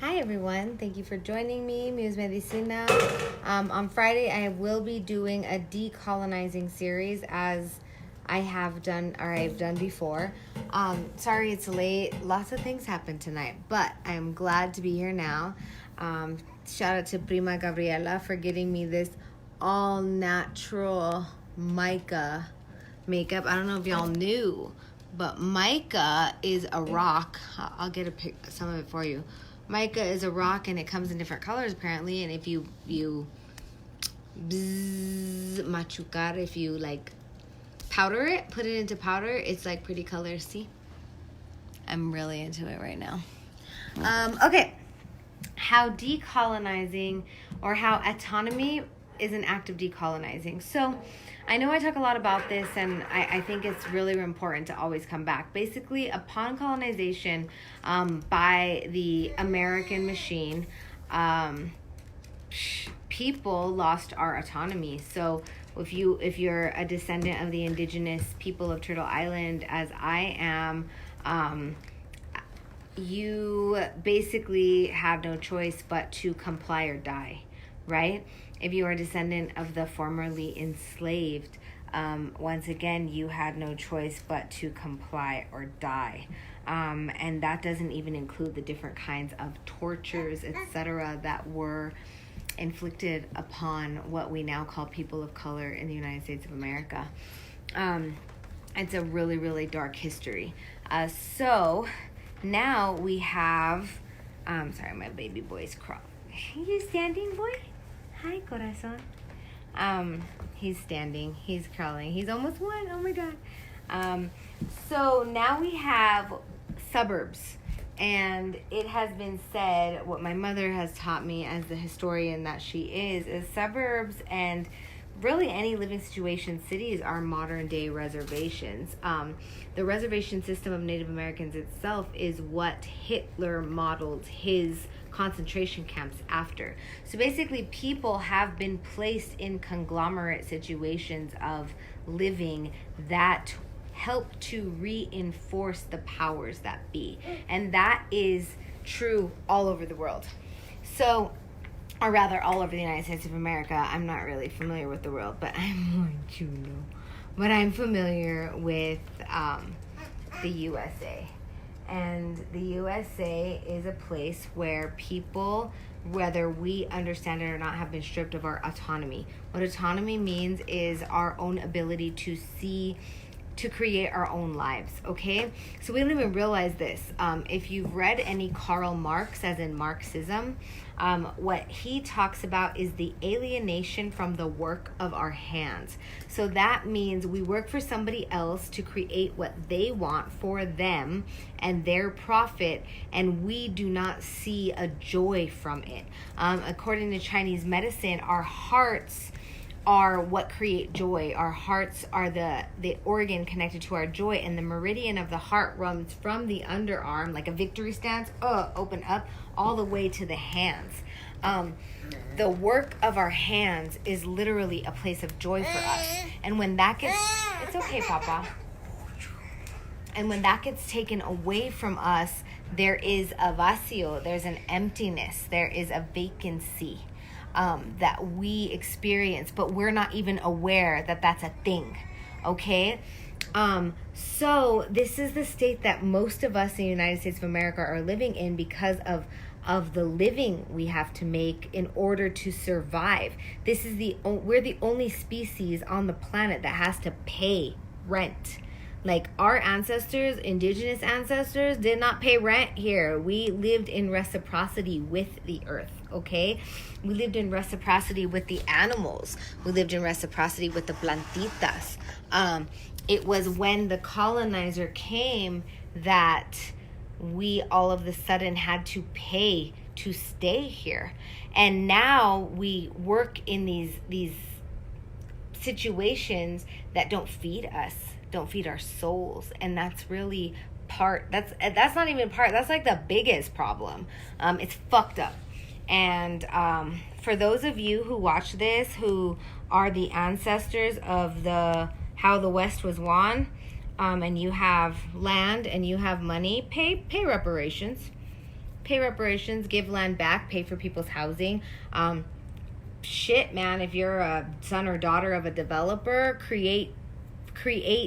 Hi everyone, thank you for joining me, Muse Medicina. On Friday, I will be doing a decolonizing series as I've done before. Sorry it's late, lots of things happened tonight, but I'm glad to be here now. Shout out to Prima Gabriela for getting me this all natural mica makeup. I don't know if y'all knew, but mica is a rock. I'll get some of it for you. Mica is a rock and it comes in different colors apparently, and if you machucar, if you like powder it, put it into powder, it's like pretty colors. See, I'm really into it right now. Okay, how decolonizing or how autonomy is an act of decolonizing. So I know I talk a lot about this, and I think it's really important to always come back. Basically, upon colonization by the American machine, people lost our autonomy. So if you're a descendant of the indigenous people of Turtle Island, as I am, you basically have no choice but to comply or die, right? If you are a descendant of the formerly enslaved, once again, you had no choice but to comply or die. And that doesn't even include the different kinds of tortures, etc., that were inflicted upon what we now call people of color in the United States of America. It's a really, really dark history. So now we have, sorry, my baby boy's crawling. Are you standing, boy? Hi, corazón. He's standing. He's crawling. He's almost one. Oh my God. So now we have suburbs, and it has been said, what my mother has taught me as the historian that she is suburbs and really any living situation, cities are modern day reservations. The reservation system of Native Americans itself is what Hitler modeled his concentration camps after. So basically, people have been placed in conglomerate situations of living that help to reinforce the powers that be. And that is true all over the world. So, or rather all over the United States of America. I'm not really familiar with the world, but I'm going to know. But I'm familiar with the USA. And the USA is a place where people, whether we understand it or not, have been stripped of our autonomy. What autonomy means is our own ability to see, to create our own lives, okay? So we don't even realize this. If you've read any Karl Marx, as in Marxism, what he talks about is the alienation from the work of our hands. So that means we work for somebody else to create what they want for them and their profit, and we do not see a joy from it. According to Chinese medicine, our hearts are what create joy. Our hearts are the organ connected to our joy, and the meridian of the heart runs from the underarm, like a victory stance, open up, all the way to the hands. The work of our hands is literally a place of joy for us. And when that gets, it's okay, Papa. And when that gets taken away from us, there is a vacío, there's an emptiness, there is a vacancy. That we experience, but we're not even aware that that's a thing, okay? So this is the state that most of us in the United States of America are living in because of the living we have to make in order to survive. We're the only species on the planet that has to pay rent. Like our ancestors, indigenous ancestors, did not pay rent here. We lived in reciprocity with the earth, okay? We lived in reciprocity with the animals. We lived in reciprocity with the plantitas. It was when the colonizer came that we all of a sudden had to pay to stay here. And now we work in these situations that don't feed us, don't feed our souls, and that's really that's not even part, that's like the biggest problem. It's fucked up. And for those of you who watch this, who are the ancestors of how the West was won, and you have land and you have money, pay reparations. pay reparations, give land back, pay for people's housing. Shit, man, if you're a son or daughter of a developer, create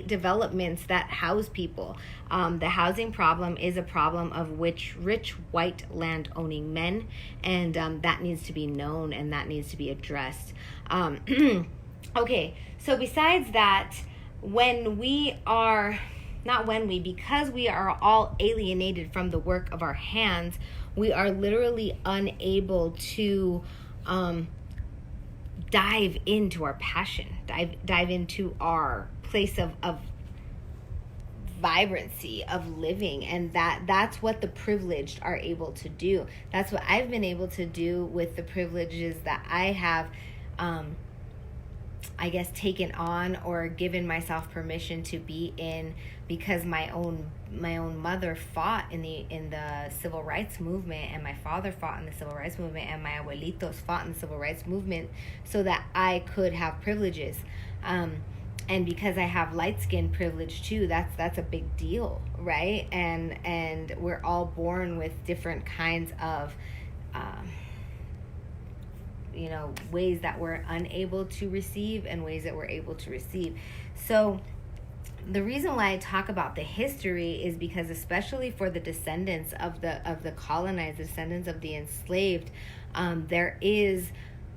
developments that house people. The housing problem is a problem of rich white land owning men, and that needs to be known and that needs to be addressed. Okay, so besides that, because we are all alienated from the work of our hands, we are literally unable to dive into our passion, dive into our place of vibrancy, of living. And that's what the privileged are able to do. That's what I've been able to do with the privileges that I have I guess taken on or given myself permission to be in, because my own mother fought in the civil rights movement, and my father fought in the civil rights movement, and my abuelitos fought in the civil rights movement so that I could have privileges. And because I have light skin privilege too, that's a big deal, right? And we're all born with different kinds of ways that we're unable to receive and ways that we're able to receive. So the reason why I talk about the history is because, especially for the descendants of the colonized, descendants of the enslaved, there is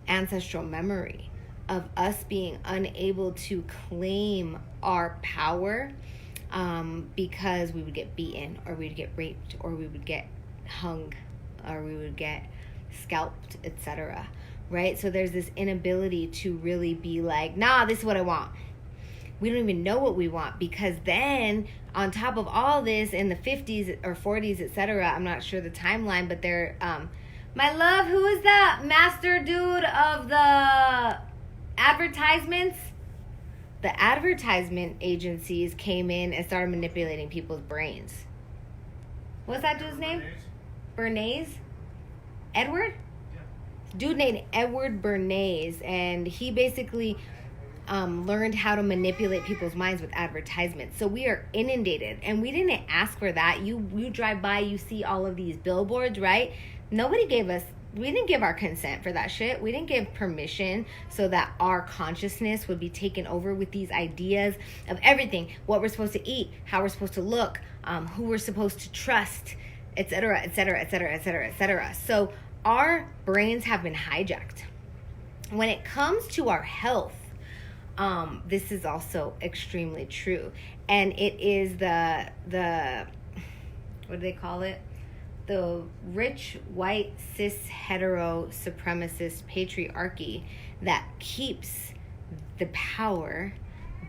ancestral memory of us being unable to claim our power because we would get beaten, or we'd get raped, or we would get hung, or we would get scalped, etc. Right? So there's this inability to really be like, nah, this is what I want. We don't even know what we want, because then on top of all this, in the 50s or 40s, etc., I'm not sure the timeline, but they're my love, who is that master dude of the advertisements? The advertisement agencies came in and started manipulating people's brains. What's that dude's name? Bernays? Edward? Dude named Edward Bernays, and he basically learned how to manipulate people's minds with advertisements. So we are inundated, and we didn't ask for that. You drive by, you see all of these billboards, right? We didn't give our consent for that shit. We didn't give permission so that our consciousness would be taken over with these ideas of everything, what we're supposed to eat, how we're supposed to look, who we're supposed to trust, etc., etc., etc., etc., etc. So our brains have been hijacked. When it comes to our health, this is also extremely true. And it is the what do they call it? The rich, white, cis, hetero, supremacist patriarchy that keeps the power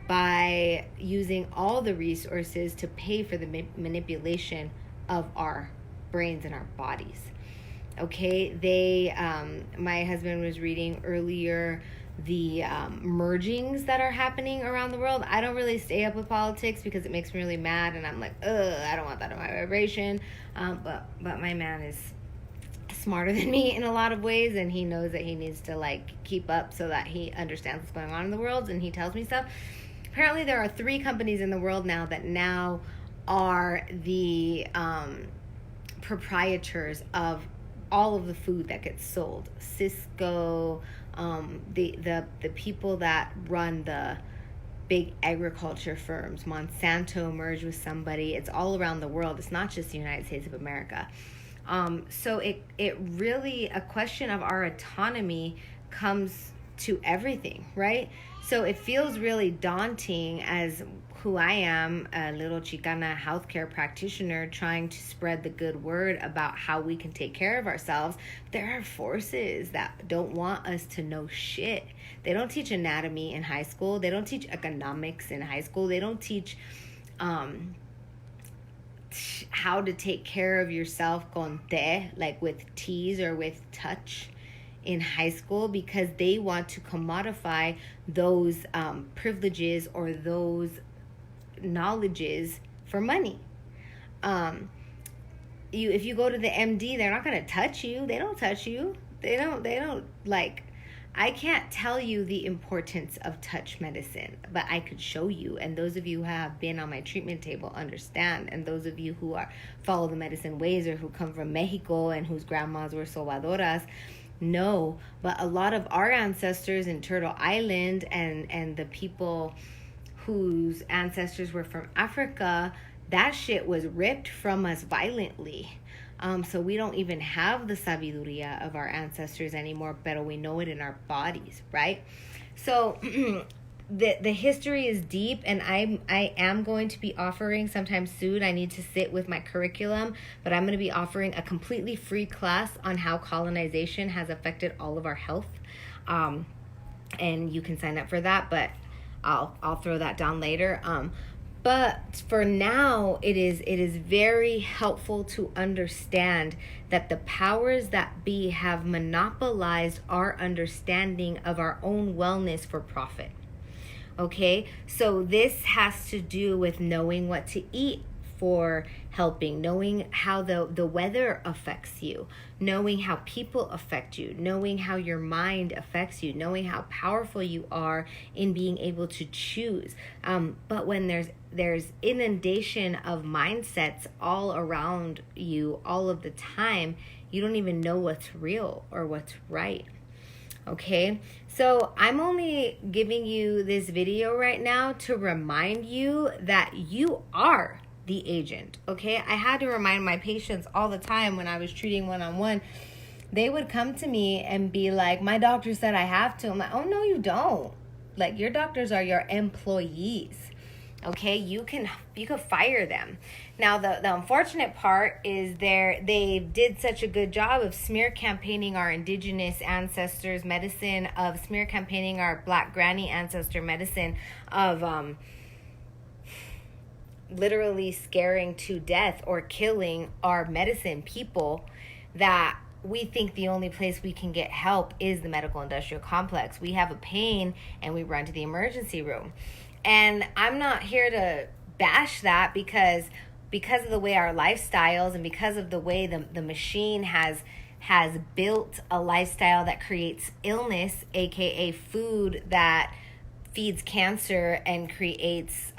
by using all the resources to pay for the manipulation of our brains and our bodies. Okay, my husband was reading earlier the mergings that are happening around the world. I don't really stay up with politics because it makes me really mad, and I'm like, I don't want that in my vibration. But my man is smarter than me in a lot of ways, and he knows that he needs to keep up so that he understands what's going on in the world, and he tells me stuff. Apparently, there are 3 companies in the world now that now are the proprietors of all of the food that gets sold. Cisco, the people that run the big agriculture firms. Monsanto merged with somebody. It's all around the world. It's not just the United States of America. So it really, a question of our autonomy comes to everything, right? So it feels really daunting as who I am, a little Chicana healthcare practitioner trying to spread the good word about how we can take care of ourselves. There are forces that don't want us to know shit. They don't teach anatomy in high school. They don't teach economics in high school. They don't teach how to take care of yourself con te, like with teas or with touch, in high school, because they want to commodify those privileges or those knowledges for money. If you go to the MD, they're not going to touch you. They don't touch you. They don't I can't tell you the importance of touch medicine, but I could show you. And those of you who have been on my treatment table understand. And those of you who follow the medicine ways, or who come from Mexico and whose grandmas were sobadoras, know. But a lot of our ancestors in Turtle Island and the people whose ancestors were from Africa, that shit was ripped from us violently. So we don't even have the sabiduría of our ancestors anymore, but we know it in our bodies, right? So the history is deep, and I am going to be offering sometime soon. I need to sit with my curriculum, but I'm going to be offering a completely free class on how colonization has affected all of our health. And you can sign up for that, but I'll throw that down later. But for now, it is very helpful to understand that the powers that be have monopolized our understanding of our own wellness for profit. Okay, so this has to do with knowing what to eat for helping, knowing how the weather affects you, knowing how people affect you, knowing how your mind affects you, knowing how powerful you are in being able to choose. But when there's inundation of mindsets all around you all of the time, you don't even know what's real or what's right. Okay, so I'm only giving you this video right now to remind you that you are the agent. Okay, I had to remind my patients all the time when I was treating one-on-one. They would come to me and be like, my doctor said I have to. I'm like, oh no, you don't. Like, your doctors are your employees. Okay, you can fire them. Now, the unfortunate part is they did such a good job of smear campaigning our indigenous ancestors' medicine, of smear campaigning our Black granny ancestor medicine, of literally scaring to death or killing our medicine people, that we think the only place we can get help is the medical industrial complex. We have a pain and we run to the emergency room. And I'm not here to bash that, because of the way our lifestyles and because of the way the machine has built a lifestyle that creates illness, aka food that feeds cancer and creates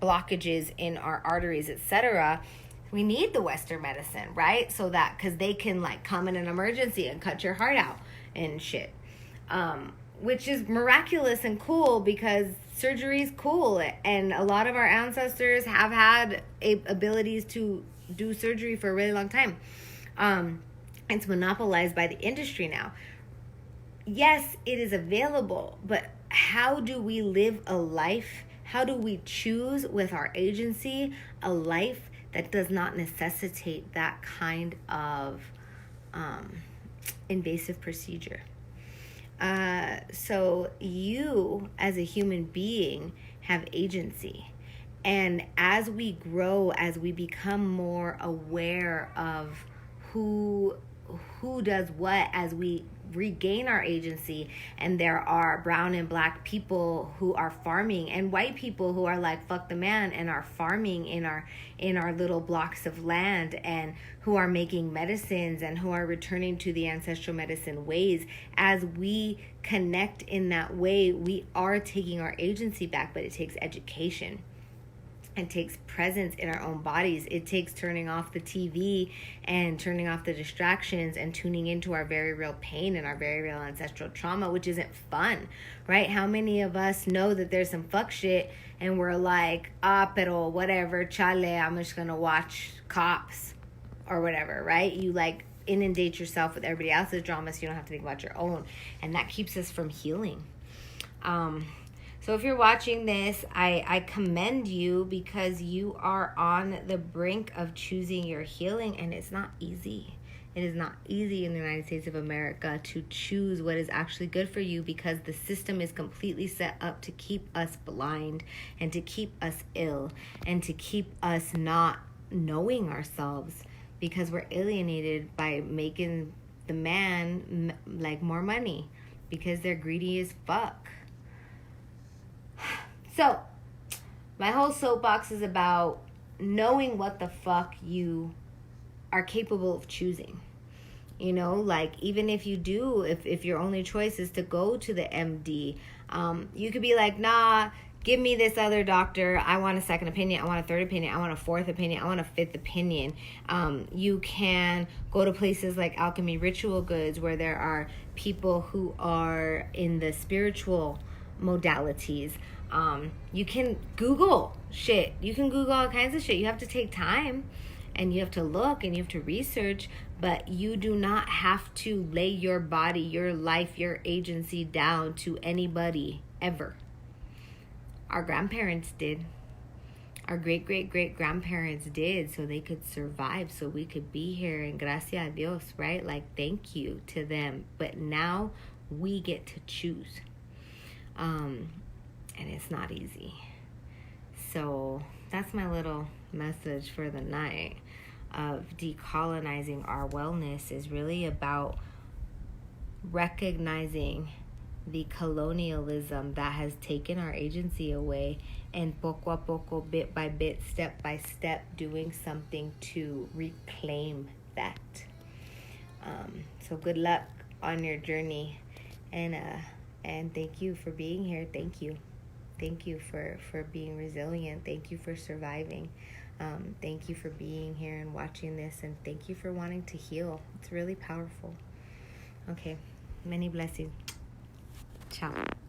blockages in our arteries, etc. We need the Western medicine, right? So that, because they can like come in an emergency and cut your heart out and shit, which is miraculous and cool, because surgery is cool, and a lot of our ancestors have had abilities to do surgery for a really long time. It's monopolized by the industry now. Yes, it is available, but how do we live a life? How do we choose with our agency a life that does not necessitate that kind of invasive procedure? So you, as a human being, have agency. And as we grow, as we become more aware of who does what, as we regain our agency, and there are brown and black people who are farming, and white people who are like fuck the man and are farming in our little blocks of land, and who are making medicines and who are returning to the ancestral medicine ways. As we connect in that way, we are taking our agency back, but it takes education. It takes presence in our own bodies. It takes turning off the TV and turning off the distractions and tuning into our very real pain and our very real ancestral trauma, which isn't fun, right? How many of us know that there's some fuck shit and we're like, pero whatever, chale, I'm just gonna watch Cops or whatever, right? You like inundate yourself with everybody else's drama so you don't have to think about your own. And that keeps us from healing. So if you're watching this, I commend you, because you are on the brink of choosing your healing, and it's not easy. It is not easy in the United States of America to choose what is actually good for you, because the system is completely set up to keep us blind and to keep us ill and to keep us not knowing ourselves, because we're alienated by making the man like more money, because they're greedy as fuck. So, my whole soapbox is about knowing what the fuck you are capable of choosing. You know, like, even if you do, if your only choice is to go to the MD, you could be like, nah, give me this other doctor. I want a second opinion. I want a third opinion. I want a fourth opinion. I want a fifth opinion. You can go to places like Alchemy Ritual Goods, where there are people who are in the spiritual modalities. You can Google shit. You can Google all kinds of shit. You have to take time, and you have to look, and you have to research, but you do not have to lay your body, your life, your agency down to anybody ever. Our grandparents did. Our great-great-great-grandparents did, so they could survive, so we could be here, and gracias a Dios, right? Like, thank you to them. But now we get to choose. And it's not easy. So that's my little message for the night of decolonizing our wellness, is really about recognizing the colonialism that has taken our agency away, and poco a poco, bit by bit, step by step, doing something to reclaim that. So good luck on your journey, and thank you for being here. Thank you for being resilient. Thank you for surviving. Thank you for being here and watching this, and thank you for wanting to heal. It's really powerful. Okay, many blessings. Ciao.